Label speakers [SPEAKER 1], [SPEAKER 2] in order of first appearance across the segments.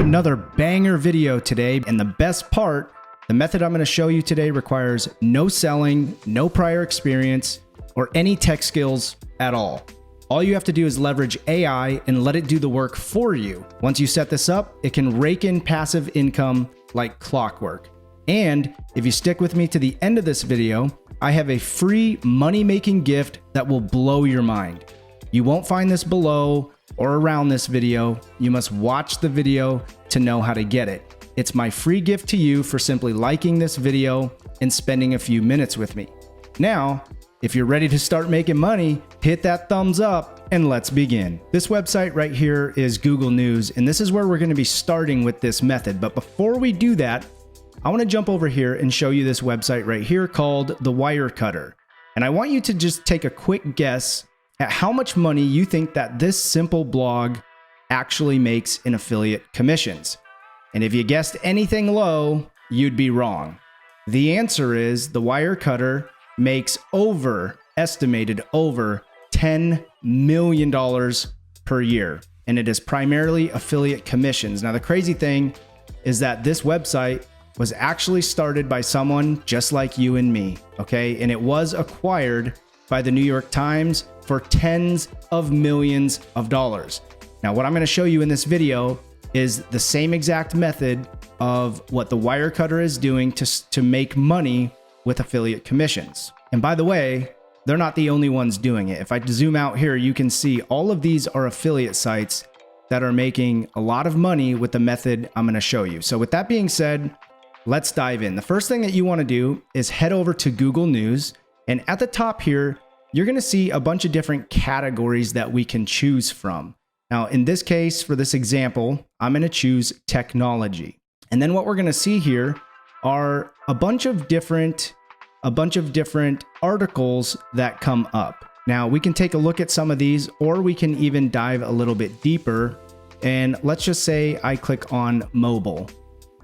[SPEAKER 1] Another banger video today, and the best part, the method I'm going to show you today requires no selling, no prior experience, or any tech skills at all. All you have to do is leverage AI and let it do the work for you. Once you set this up, it can rake in passive income like clockwork. And if you stick with me to the end of this video, I have a free money-making gift that will blow your mind. You won't find this below or around this video. You must watch the video to know how to get it. It's my free gift to you for simply liking this video and spending a few minutes with me. Now, if you're ready to start making money, hit that thumbs up and let's begin. This website right here is Google News, and this is where we're going to be starting with this method. But before we do that, I want to jump over here and show you this website right here called The Wirecutter. And I want you to just take a quick guess at how much money you think that this simple blog actually makes in affiliate commissions. And if you guessed anything low, you'd be wrong. The answer is The Wirecutter makes estimated over $10 million per year. And it is primarily affiliate commissions. Now, the crazy thing is that this website was actually started by someone just like you and me, okay? And it was acquired by the New York Times for tens of millions of dollars. Now, what I'm gonna show you in this video is the same exact method of what the Wirecutter is doing to make money with affiliate commissions. And by the way, they're not the only ones doing it. If I zoom out here, you can see all of these are affiliate sites that are making a lot of money with the method I'm gonna show you. So with that being said, let's dive in. The first thing that you wanna do is head over to Google News. And at the top here, you're gonna see a bunch of different categories that we can choose from. Now, in this case, for this example, I'm gonna choose technology. And then what we're gonna see here are a bunch of different articles that come up. Now, we can take a look at some of these, or we can even dive a little bit deeper. And let's just say I click on mobile.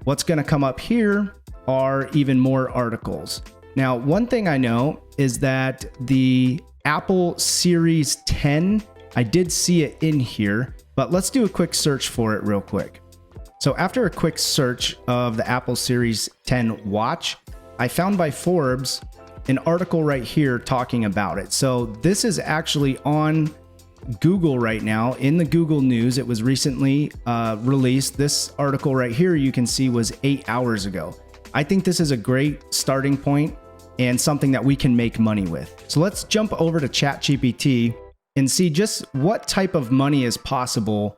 [SPEAKER 1] What's gonna come up here are even more articles. Now, one thing I know is that the Apple Series 10, I did see it in here, but let's do a quick search for it real quick. So after a quick search of the Apple Series 10 watch, I found by Forbes an article right here talking about it. So this is actually on Google right now in the Google News. It was recently released. This article right here you can see was 8 hours ago. I think this is a great starting point and something that we can make money with. So let's jump over to ChatGPT and see just what type of money is possible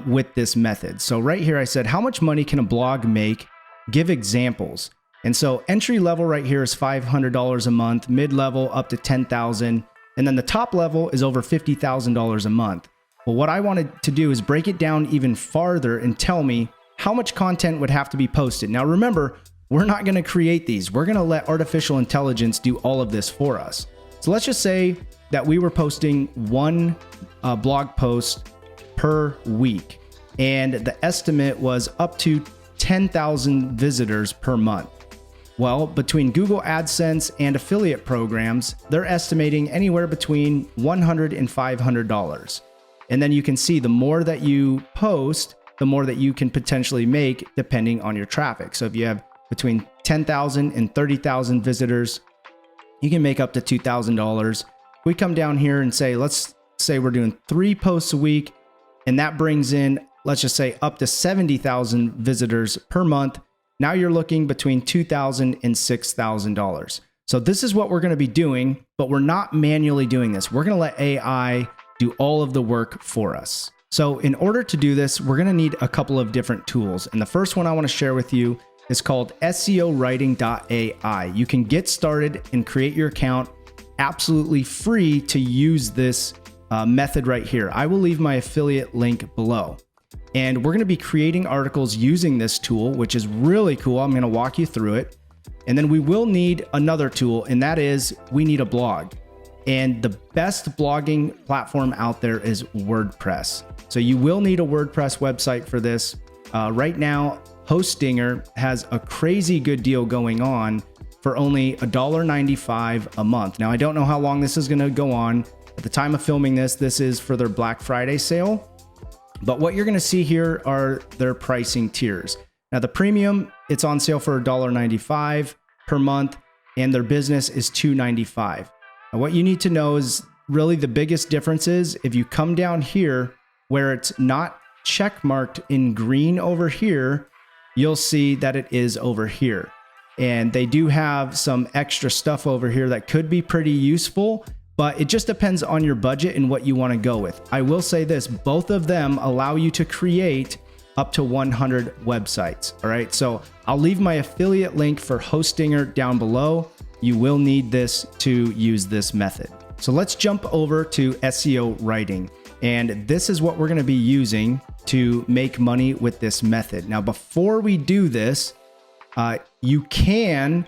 [SPEAKER 1] with this method. So right here I said, how much money can a blog make? Give examples. And so entry level right here is $500 a month, mid-level up to $10,000. And then the top level is over $50,000 a month. Well, what I wanted to do is break it down even farther and tell me how much content would have to be posted. Now, remember, we're not going to create these. We're going to let artificial intelligence do all of this for us. So let's just say that we were posting one blog post per week, and the estimate was up to 10,000 visitors per month. Well, between Google AdSense and affiliate programs, they're estimating anywhere between $100 and $500. And then you can see the more that you post, the more that you can potentially make depending on your traffic. So if you have between 10,000 and 30,000 visitors, you can make up to $2,000. We come down here and say, let's say we're doing 3 posts a week, and that brings in, let's just say, up to 70,000 visitors per month. Now you're looking between $2,000 and $6,000. So this is what we're going to be doing, but we're not manually doing this. We're going to let AI do all of the work for us. So in order to do this, we're going to need a couple of different tools. And the first one I want to share with you is called SEOWriting.ai. You can get started and create your account absolutely free to use this method right here. I will leave my affiliate link below. And we're going to be creating articles using this tool, which is really cool. I'm going to walk you through it. And then we will need another tool, and that is we need a blog. And the best blogging platform out there is WordPress. So you will need a WordPress website for this. Right now, Hostinger has a crazy good deal going on for only $1.95 a month. Now, I don't know how long this is going to go on. At the time of filming this, this is for their Black Friday sale. But what you're going to see here are their pricing tiers. Now the premium, it's on sale for $1.95 per month, and their business is $2.95. Now what you need to know is really the biggest difference is if you come down here where it's not check marked in green over here, you'll see that it is over here. And they do have some extra stuff over here that could be pretty useful, but it just depends on your budget and what you want to go with. I will say this, both of them allow you to create up to 100 websites. All right, so I'll leave my affiliate link for Hostinger down below. You will need this to use this method. So let's jump over to SEOWriting. And this is what we're going to be using to make money with this method. Now, before we do this, you can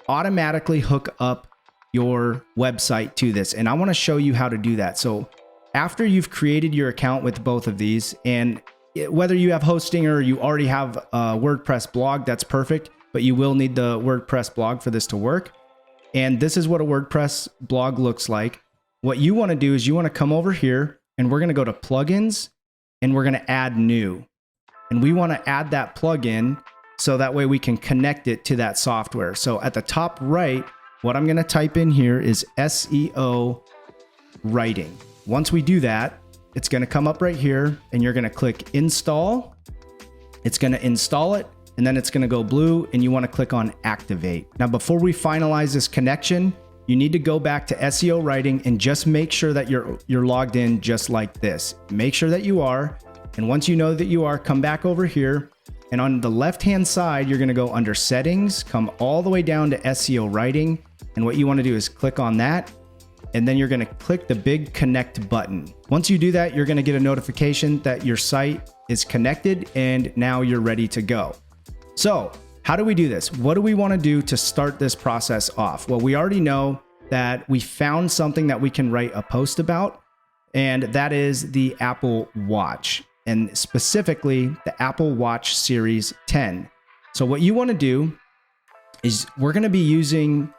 [SPEAKER 1] automatically hook up your website to this. And I want to show you how to do that. So after you've created your account with both of these, and whether you have hosting or you already have a WordPress blog, that's perfect, but you will need the WordPress blog for this to work. And this is what a WordPress blog looks like. What you want to do is you want to come over here and we're going to go to plugins and we're going to add new. And we want to add that plugin so that way we can connect it to that software. So at the top right, what I'm going to type in here is SEO writing. Once we do that, it's going to come up right here and you're going to click install. It's going to install it and then it's going to go blue and you want to click on activate. Now, before we finalize this connection, you need to go back to SEOWriting and just make sure that you're logged in just like this. Make sure that you are. And once you know that you are, come back over here. And on the left-hand side, you're going to go under settings, come all the way down to SEOWriting. And what you want to do is click on that. And then you're going to click the big connect button. Once you do that, you're going to get a notification that your site is connected and now you're ready to go. So how do we do this? What do we want to do to start this process off? Well, we already know that we found something that we can write a post about, and that is the Apple Watch, and specifically the Apple Watch Series 10. So what you want to do is we're going to be using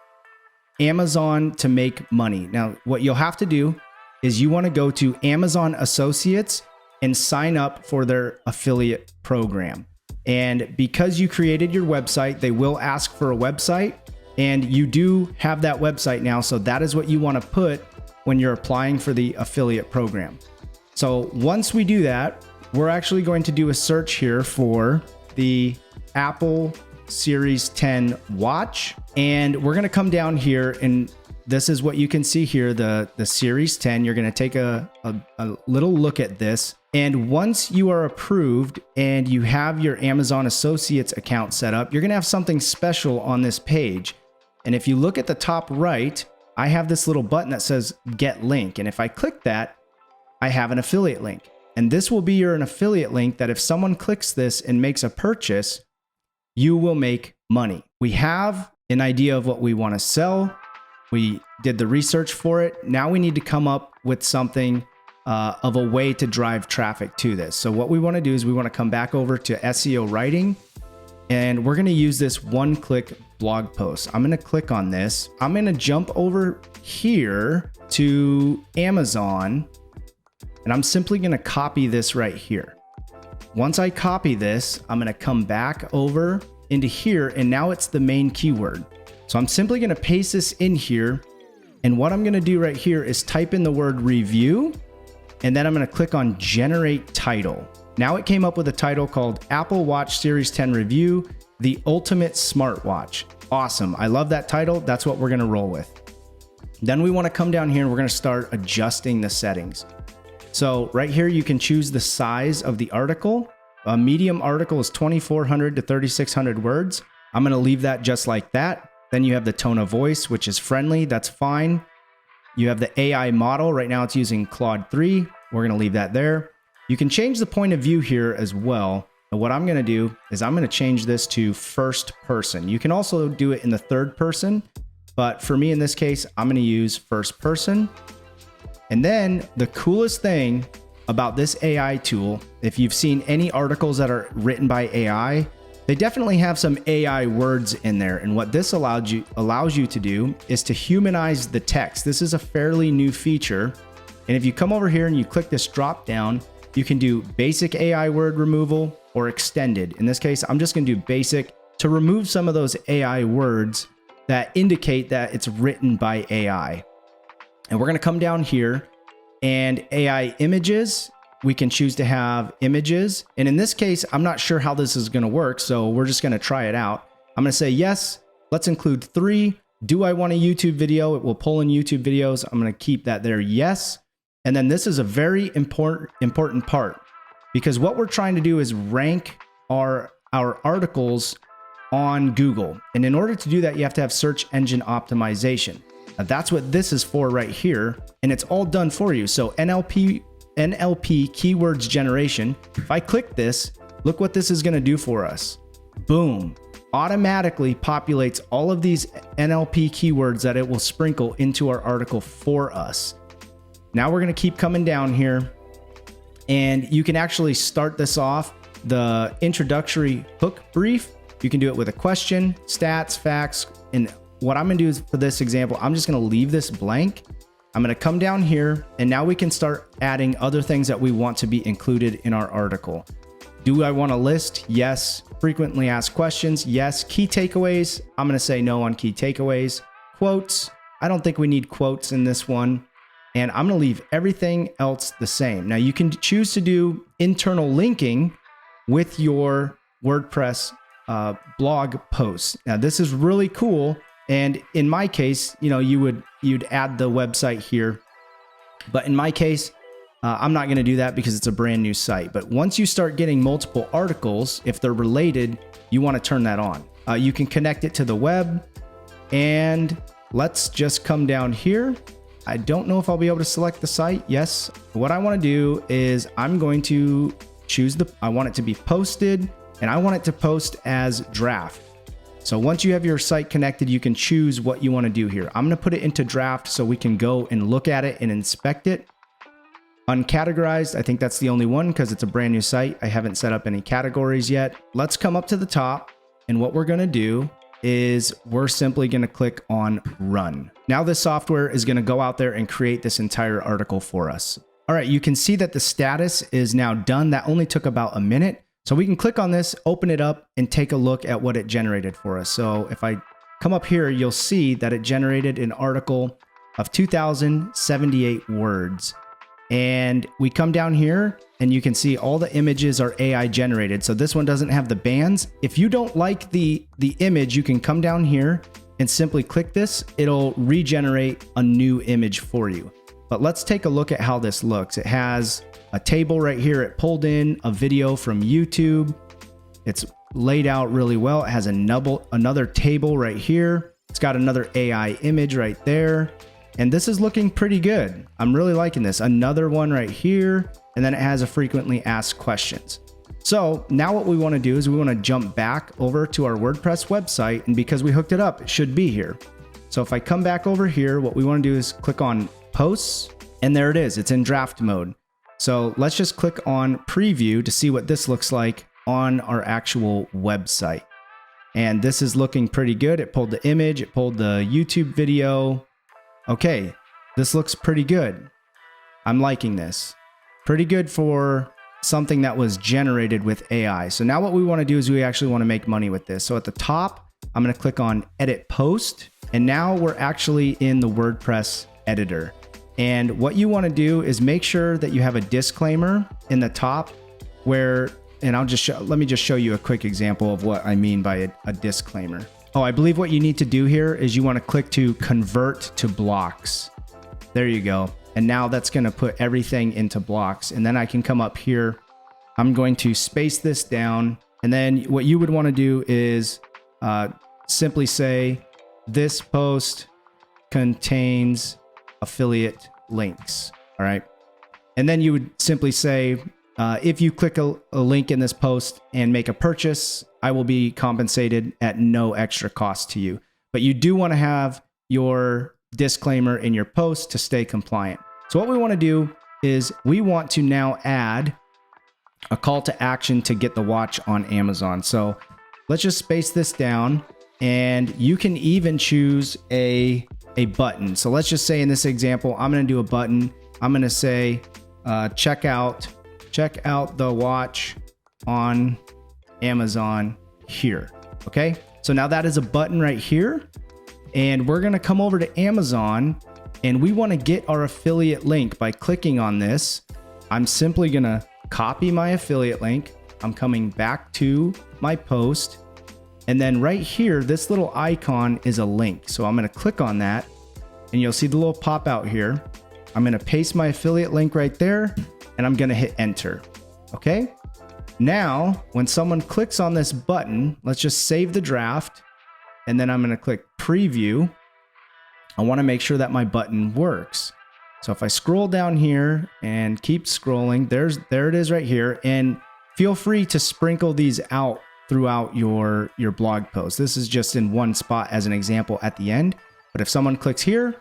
[SPEAKER 1] Amazon to make money. Now, what you'll have to do is you want to go to Amazon Associates and sign up for their affiliate program. And because you created your website, they will ask for a website, and you do have that website now. So that is what you want to put when you're applying for the affiliate program. So once we do that, we're actually going to do a search here for the Apple Series 10 watch. And we're going to come down here, and this is what you can see here, the Series 10. You're going to take a little look at this. And once you are approved and you have your Amazon Associates account set up, you're going to have something special on this page. And if you look at the top right, I have this little button that says Get Link. And if I click that, I have an affiliate link. And this will be an affiliate link that if someone clicks this and makes a purchase, you will make money. We have an idea of what we want to sell. We did the research for it. Now we need to come up with something of a way to drive traffic to this. So what we want to do is we want to come back over to SEOWriting, and we're going to use this one-click blog post. I'm going to click on this. I'm going to jump over here to Amazon, and I'm simply going to copy this right here. Once I copy this, I'm going to come back over into here, and now it's the main keyword. So I'm simply going to paste this in here, and what I'm going to do right here is type in the word review, and then I'm going to click on generate title. Now it came up with a title called Apple Watch Series 10 Review, the Ultimate Smartwatch. Awesome. I love that title. That's what we're going to roll with. Then we want to come down here and we're going to start adjusting the settings. So right here, you can choose the size of the article. A medium article is 2,400 to 3,600 words. I'm going to leave that just like that. Then you have the tone of voice, which is friendly. That's fine. You have the AI model. Right now it's using Claude 3. We're going to leave that there. You can change the point of view here as well. And what I'm going to do is I'm going to change this to first person. You can also do it in the third person, but for me in this case, I'm going to use first person. And then the coolest thing about this AI tool, if you've seen any articles that are written by AI, they definitely have some AI words in there. And what this allows you to do is to humanize the text. This is a fairly new feature. And if you come over here and you click this drop down, You can do basic AI word removal or extended. In this case, I'm just going to do basic to remove some of those AI words that indicate that it's written by AI. And we're going to come down here and AI images. We can choose to have images. And in this case, I'm not sure how this is going to work, so we're just going to try it out. I'm going to say yes. Let's include 3. Do I want a YouTube video? It will pull in YouTube videos. I'm going to keep that there. Yes. And then this is a very important part, because what we're trying to do is rank our articles on Google. And in order to do that, you have to have search engine optimization. Now, that's what this is for right here. And it's all done for you. So NLP keywords generation. If I click this, look what this is going to do for us. Boom. Automatically populates all of these NLP keywords that it will sprinkle into our article for us. Now we're going to keep coming down here, and you can actually start this off, the introductory hook brief. You can do it with a question, stats, facts. And what I'm going to do is, for this example, I'm just going to leave this blank. I'm going to come down here, and now we can start adding other things that we want to be included in our article. Do I want to list? Yes. Frequently asked questions? Yes. Key takeaways? I'm going to say no on key takeaways. Quotes? I don't think we need quotes in this one. And I'm going to leave everything else the same. Now you can choose to do internal linking with your WordPress blog posts. Now this is really cool. And in my case, you'd add the website here. But in my case, I'm not going to do that because it's a brand new site. But once you start getting multiple articles, if they're related, you want to turn that on. You can connect it to the web. And let's just come down here. I don't know if I'll be able to select the site. Yes. What I want to do is I'm going to choose I want it to be posted, and I want it to post as draft. So once you have your site connected, you can choose what you want to do here. I'm going to put it into draft so we can go and look at it and inspect it. Uncategorized, I think that's the only one because it's a brand new site. I haven't set up any categories yet. Let's come up to the top, and what we're going to do is we're simply going to click on run. Now this software is going to go out there and create this entire article for us. All right, you can see that the status is now done. That only took about a minute. So we can click on this, open it up, and take a look at what it generated for us. So if I come up here, you'll see that it generated an article of 2,078 words. And we come down here and you can see all the images are AI generated. So this one doesn't have the bands. If you don't like the image, you can come down here and simply click this. It'll regenerate a new image for you. But let's take a look at how this looks. It has a table right here. It pulled in a video from YouTube. It's laid out really well. It has another table right here. It's got another AI image right there. And this is looking pretty good. I'm really liking this. Another one right here. And then it has a frequently asked questions. So now what we want to do is we want to jump back over to our WordPress website. And because we hooked it up, it should be here. So if I come back over here, what we want to do is click on posts. And there it is. It's in draft mode. So let's just click on preview to see what this looks like on our actual website. And this is looking pretty good. It pulled the image. It pulled the YouTube video. Okay, this looks pretty good. I'm liking this. Pretty good for something that was generated with AI. So now what we want to do is we actually want to make money with this. So at the top, I'm going to click on edit post. And now we're actually in the WordPress editor. And what you want to do is make sure that you have a disclaimer in the top where, and let me just show you a quick example of what I mean by a disclaimer. Oh, I believe what you need to do here is you want to click to convert to blocks. There you go. And now that's going to put everything into blocks. And then I can come up here. I'm going to space this down. And then what you would want to do is simply say, this post contains affiliate links. All right. And then you would simply say, if you click a link in this post and make a purchase, I will be compensated at no extra cost to you. But you do want to have your disclaimer in your post to stay compliant. So what we want to do is we want to now add a call to action to get the watch on Amazon. So let's just space this down, and you can even choose a button. So let's just say in this example, I'm going to do a button. I'm going to say, check out check out the watch on Amazon here. Okay, so now that is a button right here, and we're gonna come over to Amazon, and we wanna get our affiliate link by clicking on this. I'm simply gonna copy my affiliate link. I'm coming back to my post, and then right here, this little icon is a link. So I'm gonna click on that, and you'll see the little pop out here. I'm gonna paste my affiliate link right there, and I'm gonna hit enter, okay? Now, when someone clicks on this button, let's just save the draft, and then I'm gonna click preview. I wanna make sure that my button works. So if I scroll down here and keep scrolling, there it is right here, and feel free to sprinkle these out throughout your blog post. This is just in one spot as an example at the end, but if someone clicks here,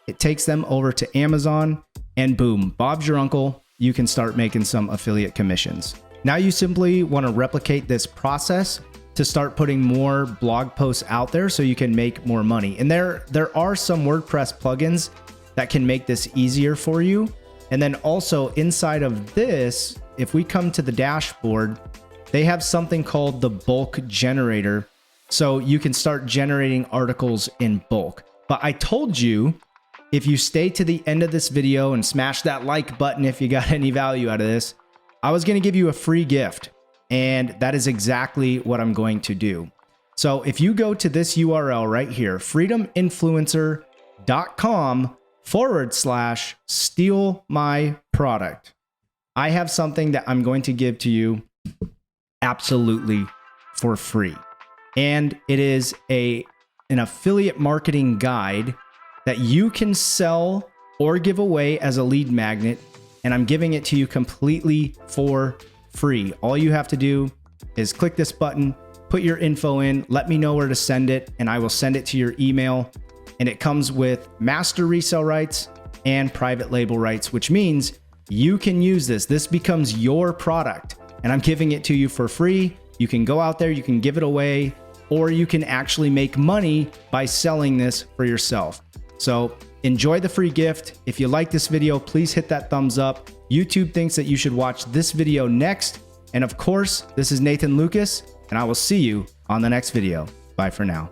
[SPEAKER 1] it takes them over to Amazon, and boom, Bob's your uncle. You can start making some affiliate commissions. Now you simply want to replicate this process to start putting more blog posts out there so you can make more money. And there are some WordPress plugins that can make this easier for you. And then also inside of this, if we come to the dashboard, they have something called the bulk generator. So you can start generating articles in bulk. But I told you, if you stay to the end of this video and smash that like button if you got any value out of this, I was going to give you a free gift, and that is exactly what I'm going to do. So if you go to this URL right here, freedominfluencer.com/steal my product, I have something that I'm going to give to you absolutely for free. And it is an affiliate marketing guide that you can sell or give away as a lead magnet, and I'm giving it to you completely for free. All you have to do is click this button, put your info in, let me know where to send it, and I will send it to your email. And it comes with master resale rights and private label rights, which means you can use this. This becomes your product, and I'm giving it to you for free. You can go out there, you can give it away, or you can actually make money by selling this for yourself. So enjoy the free gift. If you like this video, please hit that thumbs up. YouTube thinks that you should watch this video next. And of course, this is Nathan Lucas, and I will see you on the next video. Bye for now.